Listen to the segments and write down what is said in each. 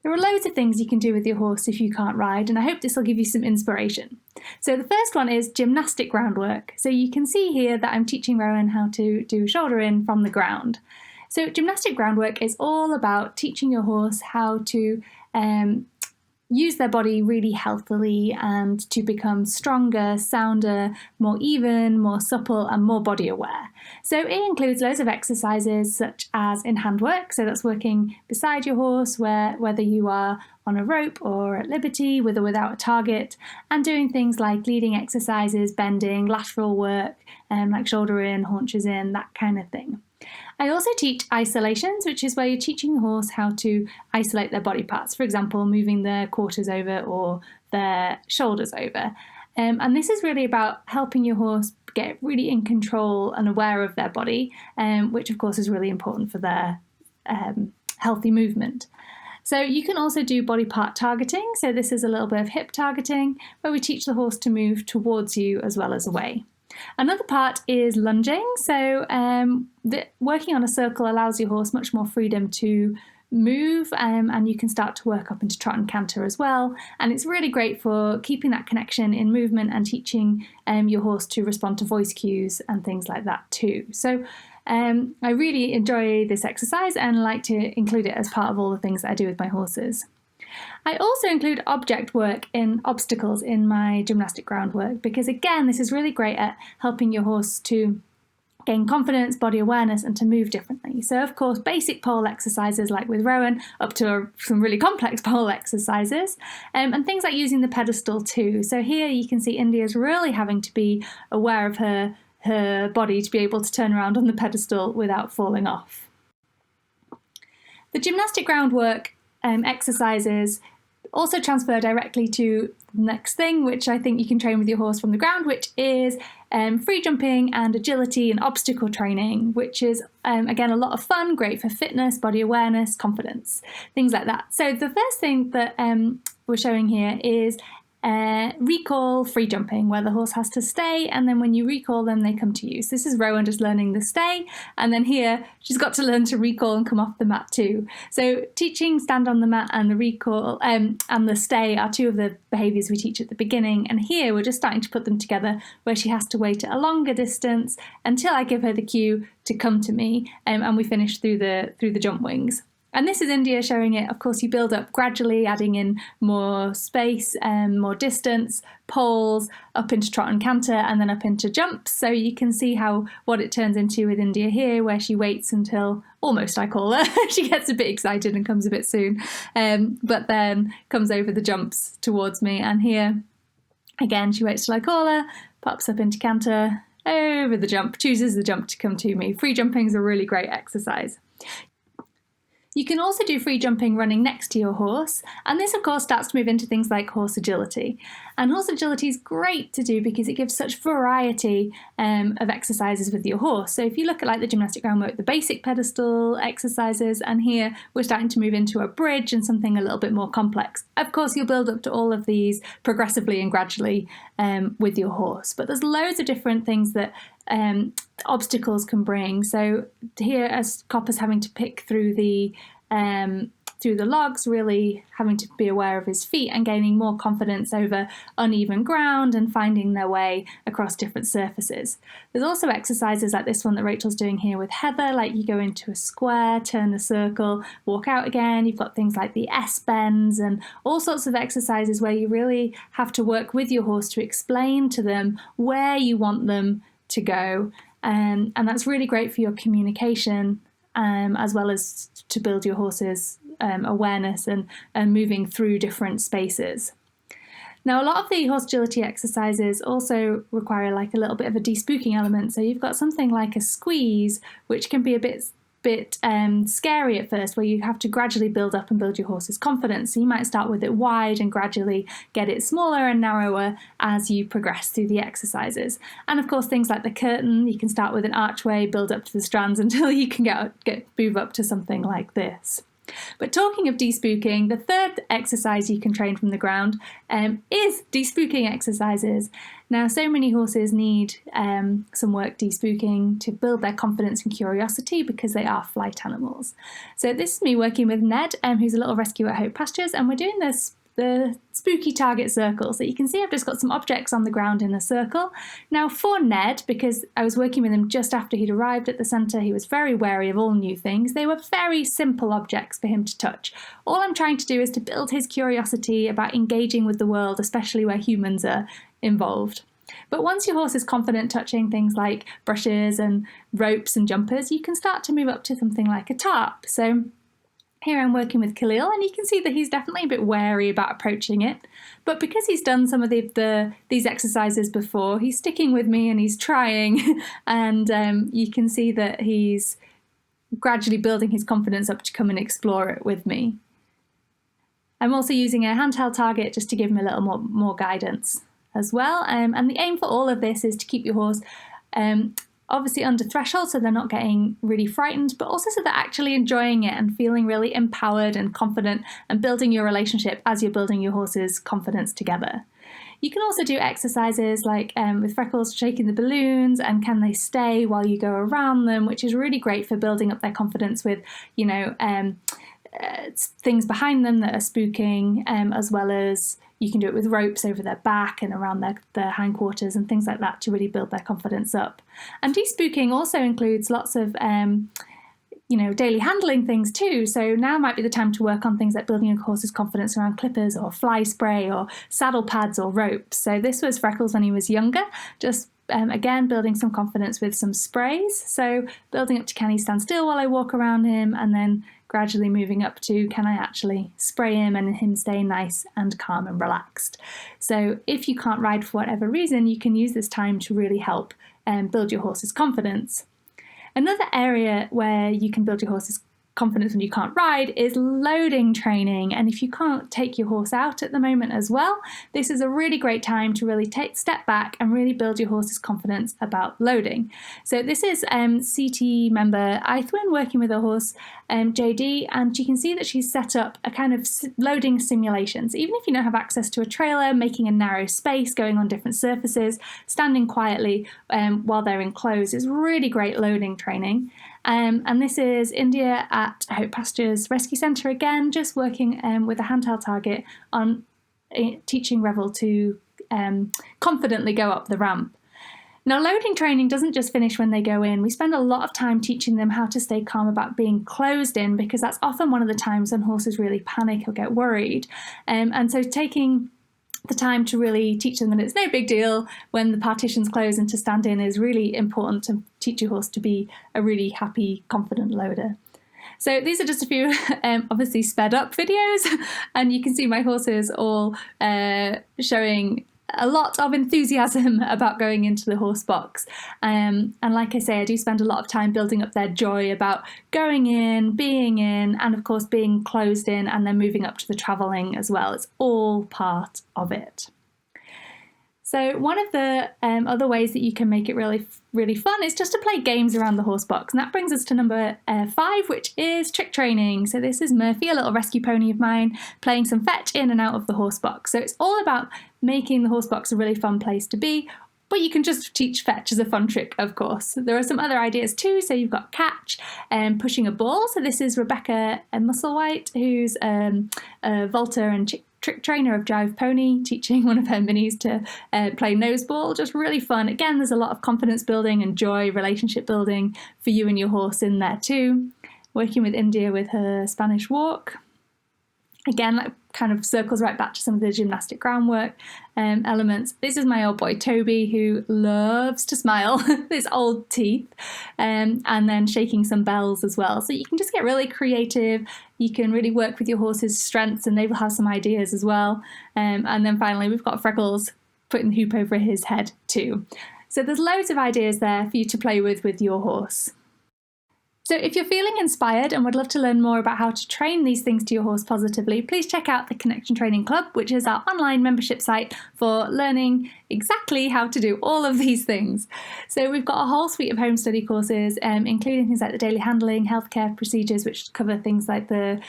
There are loads of things you can do with your horse if you can't ride, and I hope this will give you some inspiration. So the first one is gymnastic groundwork. So you can see here that I'm teaching Rowan how to do shoulder in from the ground. So gymnastic groundwork is all about teaching your horse how to use their body really healthily and to become stronger, sounder, more even, more supple and more body aware. So it includes loads of exercises such as in hand work, so that's working beside your horse whether you are on a rope or at liberty with or without a target, and doing things like leading exercises, bending, lateral work, like shoulder in, haunches in, that kind of thing. I also teach isolations, which is where you're teaching the horse how to isolate their body parts, for example, moving their quarters over or their shoulders over. And this is really about helping your horse get really in control and aware of their body, which of course is really important for their healthy movement. So you can also do body part targeting. So this is a little bit of hip targeting, where we teach the horse to move towards you as well as away. Another part is lunging. So working on a circle allows your horse much more freedom to move, and you can start to work up into trot and canter as well. And it's really great for keeping that connection in movement and teaching your horse to respond to voice cues and things like that too. So I really enjoy this exercise and like to include it as part of all the things that I do with my horses. I also include object work in obstacles in my gymnastic groundwork because, again, this is really great at helping your horse to gain confidence, body awareness, and to move differently. So, of course, basic pole exercises like with Rowan, up to some really complex pole exercises, and things like using the pedestal too. So here you can see India's really having to be aware of her body to be able to turn around on the pedestal without falling off. The gymnastic groundwork exercises also transfer directly to the next thing, which I think you can train with your horse from the ground, which is free jumping and agility and obstacle training, which is, again, a lot of fun, great for fitness, body awareness, confidence, things like that. So the first thing that we're showing here is recall free jumping, where the horse has to stay, and then when you recall them, they come to you. So this is Rowan just learning the stay, and then here she's got to learn to recall and come off the mat too. So teaching stand on the mat and the recall and the stay are two of the behaviours we teach at the beginning, and here we're just starting to put them together, where she has to wait at a longer distance until I give her the cue to come to me, and we finish through the jump wings. And this is India showing it. Of course, you build up gradually, adding in more space, more distance, poles, up into trot and canter, and then up into jumps. So you can see what it turns into with India here, where she waits until almost, I call her. She gets a bit excited and comes a bit soon, but then comes over the jumps towards me. And here, again, she waits till I call her, pops up into canter, over the jump, chooses the jump to come to me. Free jumping is a really great exercise. You can also do free jumping running next to your horse, and this of course starts to move into things like horse agility. And horse agility is great to do because it gives such variety of exercises with your horse. So if you look at like the gymnastic groundwork, the basic pedestal exercises, and here we're starting to move into a bridge and something a little bit more complex. Of course, you'll build up to all of these progressively and gradually with your horse, but there's loads of different things that obstacles can bring. So here, as Copper's having to pick through the logs, really having to be aware of his feet and gaining more confidence over uneven ground and finding their way across different surfaces. There's also exercises like this one that Rachel's doing here with Heather, like you go into a square, turn a circle, walk out again. You've got things like the S-bends and all sorts of exercises where you really have to work with your horse to explain to them where you want them to go, and that's really great for your communication, as well as to build your horse's awareness and moving through different spaces. Now, a lot of the horse agility exercises also require like a little bit of a despooking element. So you've got something like a squeeze, which can be a bit scary at first, where you have to gradually build up and build your horse's confidence. So you might start with it wide and gradually get it smaller and narrower as you progress through the exercises. And of course, things like the curtain, you can start with an archway, build up to the strands until you can move up to something like this. But talking of despooking, the third exercise you can train from the ground is despooking exercises. Now, so many horses need some work despooking to build their confidence and curiosity because they are flight animals. So this is me working with Ned, who's a little rescue at Hope Pastures, and we're doing the spooky target circle. So you can see I've just got some objects on the ground in a circle. Now for Ned, because I was working with him just after he'd arrived at the centre, he was very wary of all new things. They were very simple objects for him to touch. All I'm trying to do is to build his curiosity about engaging with the world, especially where humans are involved. But once your horse is confident touching things like brushes and ropes and jumpers, you can start to move up to something like a tarp. So here I'm working with Khalil, and you can see that he's definitely a bit wary about approaching it. But because he's done some of these exercises before, he's sticking with me and he's trying. And you can see that he's gradually building his confidence up to come and explore it with me. I'm also using a handheld target just to give him a little more guidance as well. And the aim for all of this is to keep your horse obviously under threshold, so they're not getting really frightened, but also so they're actually enjoying it and feeling really empowered and confident and building your relationship as you're building your horse's confidence together. You can also do exercises like with Freckles shaking the balloons and can they stay while you go around them, which is really great for building up their confidence with, things behind them that are spooking, as well as you can do it with ropes over their back and around their hindquarters and things like that to really build their confidence up. And despooking also includes lots of daily handling things too. So now might be the time to work on things like building your horse's confidence around clippers or fly spray or saddle pads or ropes. So this was Freckles when he was younger, just again building some confidence with some sprays. So building up to can he stand still while I walk around him, and then gradually moving up to can I actually spray him and him stay nice and calm and relaxed. So if you can't ride for whatever reason, you can use this time to really help build your horse's confidence. Another area where you can build your horse's confidence when you can't ride is loading training. And if you can't take your horse out at the moment as well, this is a really great time to really step back and really build your horse's confidence about loading. So this is CT member Aithwin working with her horse JD, and you can see that she's set up a kind of loading simulation. So even if you don't have access to a trailer, making a narrow space, going on different surfaces, standing quietly while they're enclosed is really great loading training. And this is India at Hope Pastures Rescue Centre again, just working with a handheld target on teaching Revel to confidently go up the ramp. Now, loading training doesn't just finish when they go in. We spend a lot of time teaching them how to stay calm about being closed in, because that's often one of the times when horses really panic or get worried. And so taking the time to really teach them that it's no big deal when the partitions close and to stand in is really important to teach your horse to be a really happy, confident loader. So these are just a few obviously sped up videos, and you can see my horses all showing a lot of enthusiasm about going into the horse box. And like I say, I do spend a lot of time building up their joy about going in, and of course being closed in, and then moving up to the travelling as well. It's all part of it. So one of the other ways that you can make it really, really fun is just to play games around the horse box. And that brings us to number 5, which is trick training. So this is Murphy, a little rescue pony of mine, playing some fetch in and out of the horse box. So it's all about making the horse box a really fun place to be. But you can just teach fetch as a fun trick, of course. There are some other ideas too. So you've got catch and pushing a ball. So this is Rebecca Musselwhite, who's a vaulter and trick trainer of Jive Pony, teaching one of her minis to play noseball. Just really fun. Again, there's a lot of confidence building and joy, relationship building for you and your horse in there too. Working with India with her Spanish walk. Again, that kind of circles right back to some of the gymnastic groundwork elements. This is my old boy Toby, who loves to smile, his old teeth, and then shaking some bells as well. So you can just get really creative. You can really work with your horse's strengths, and they will have some ideas as well. And then finally, we've got Freckles putting the hoop over his head too. So there's loads of ideas there for you to play with your horse. So if you're feeling inspired and would love to learn more about how to train these things to your horse positively, please check out the Connection Training Club, which is our online membership site for learning exactly how to do all of these things. So we've got a whole suite of home study courses, including things like the daily handling, healthcare procedures, which cover things like the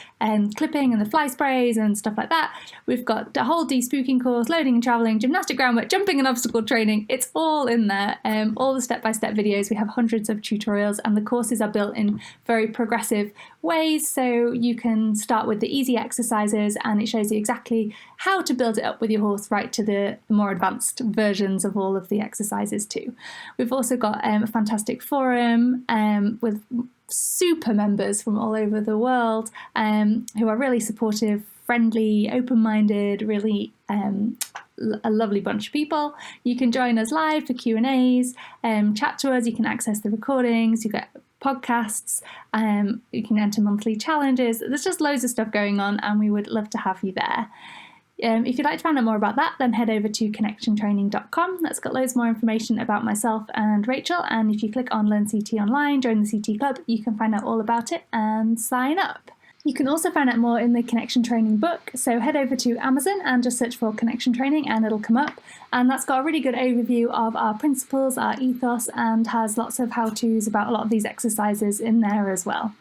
clipping and the fly sprays and stuff like that. We've got a whole Despooking course, loading and travelling, gymnastic, groundwork, jumping and obstacle training. It's all in there, all the step-by-step videos. We have hundreds of tutorials, and the courses are built in very progressive ways, so you can start with the easy exercises and it shows you exactly how to build it up with your horse, right to the more advanced versions of all of the exercises too. We've also got a fantastic forum with super members from all over the world who are really supportive, friendly, open-minded, really a lovely bunch of people. You can join us live for Q&As, chat to us, you can access the recordings, you get podcasts, you can enter monthly challenges. There's just loads of stuff going on and we would love to have you there. If you'd like to find out more about that, then head over to connectiontraining.com. That's got loads more information about myself and Rachel, and if you click on Learn CT Online, join the CT Club, you can find out all about it and sign up. You can also find out more in the Connection Training book, so head over to Amazon and just search for Connection Training and it'll come up, and that's got a really good overview of our principles, our ethos, and has lots of how-tos about a lot of these exercises in there as well.